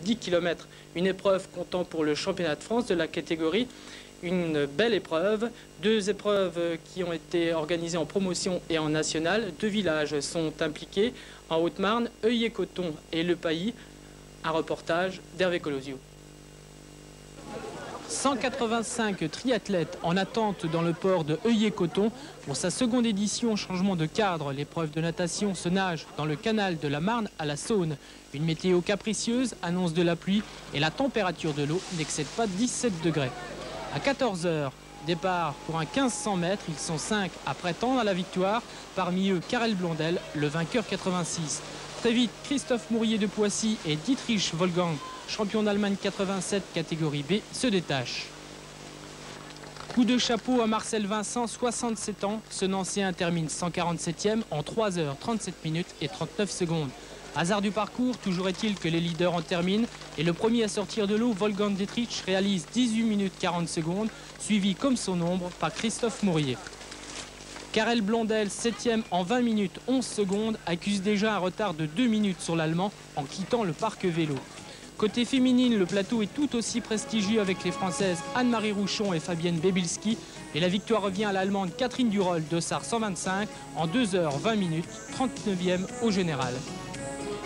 10 km. Une épreuve comptant pour le championnat de France de la catégorie. Une belle épreuve. 2 épreuves qui ont été organisées en promotion et en national. 2 villages sont impliqués. En Haute-Marne, Heuillé-Coton et Le Pailly. Un reportage d'Hervé Colosio. 185 triathlètes en attente dans le port de Heuillé-Coton. Pour sa seconde édition, changement de cadre, l'épreuve de natation se nage dans le canal de la Marne à la Saône. Une météo capricieuse annonce de la pluie et la température de l'eau n'excède pas 17 degrés. À 14 h, départ pour un 1500 mètres. Ils sont 5 à prétendre à la victoire. Parmi eux, Karel Blondel, le vainqueur 86. Très vite, Christophe Mourier de Poissy et Dietrich Wolfgang, champion d'Allemagne 87 catégorie B, se détachent. Coup de chapeau à Marcel Vincent, 67 ans. Ce Nancéen termine 147e en 3 h 37 minutes et 39 secondes. Hasard du parcours, toujours est-il que les leaders en terminent. Et le premier à sortir de l'eau, Wolfgang Dietrich, réalise 18 minutes 40 secondes, suivi comme son ombre par Christophe Mourier. Karel Blondel, 7e en 20 minutes 11 secondes, accuse déjà un retard de 2 minutes sur l'Allemand en quittant le parc vélo. Côté féminine, le plateau est tout aussi prestigieux avec les Françaises Anne-Marie Rouchon et Fabienne Bebilski. Et la victoire revient à l'Allemande Catherine Duroll de Sar 125 en 2 h 20 minutes, 39e au général.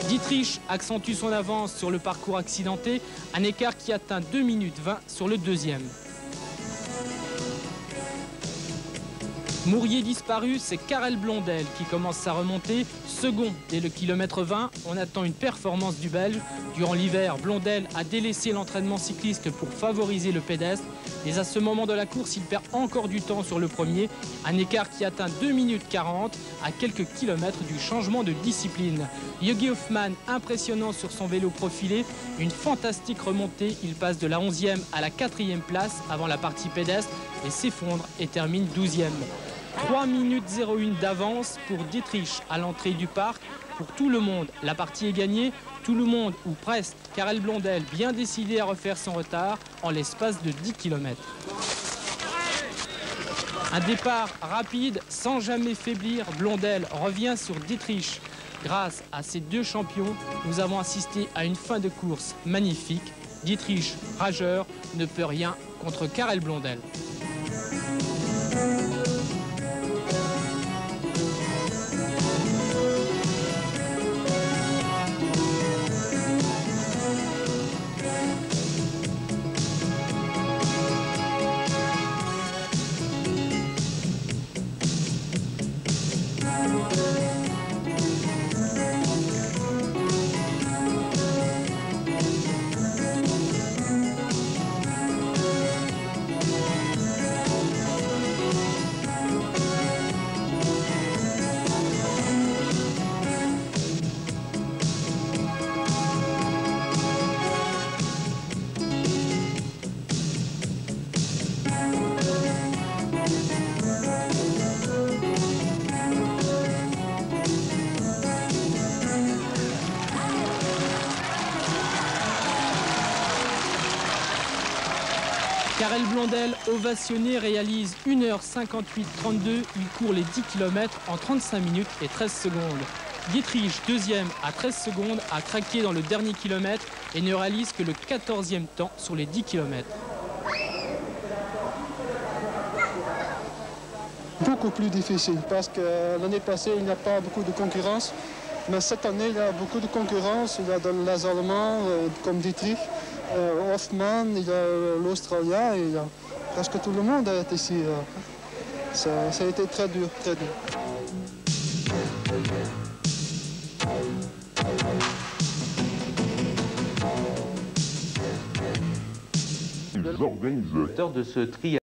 Dietrich accentue son avance sur le parcours accidenté, un écart qui atteint 2 minutes 20 sur le deuxième. Mourier disparu, c'est Karel Blondel qui commence sa remontée. Second dès le kilomètre 20, on attend une performance du Belge. Durant l'hiver, Blondel a délaissé l'entraînement cycliste pour favoriser le pédestre. Mais à ce moment de la course, il perd encore du temps sur le premier. Un écart qui atteint 2 minutes 40 à quelques kilomètres du changement de discipline. Yogi Hoffmann, impressionnant sur son vélo profilé. Une fantastique remontée. Il passe de la 11e à la 4e place avant la partie pédestre et s'effondre et termine 12e. 3 minutes 01 d'avance pour Dietrich à l'entrée du parc. Pour tout le monde, la partie est gagnée. Tout le monde, ou presque, Karel Blondel bien décidé à refaire son retard en l'espace de 10 km. Un départ rapide, sans jamais faiblir, Blondel revient sur Dietrich. Grâce à ces 2 champions, nous avons assisté à une fin de course magnifique. Dietrich, rageur, ne peut rien contre Karel Blondel. Karel Blondel, ovationné, réalise 1 h 58-32. Il court les 10 km en 35 minutes et 13 secondes. Dietrich, 2e à 13 secondes, a craqué dans le dernier kilomètre et ne réalise que le 14e temps sur les 10 km. Beaucoup plus difficile parce que l'année passée, il n'y a pas beaucoup de concurrence. Mais cette année, il y a beaucoup de concurrence. Il y a les Allemands comme Dietrich, Hoffmann, il y a l'Australien, et il y a presque tout le monde est ici. Ça a été très dur, très dur. L'organisateur de ce triathlon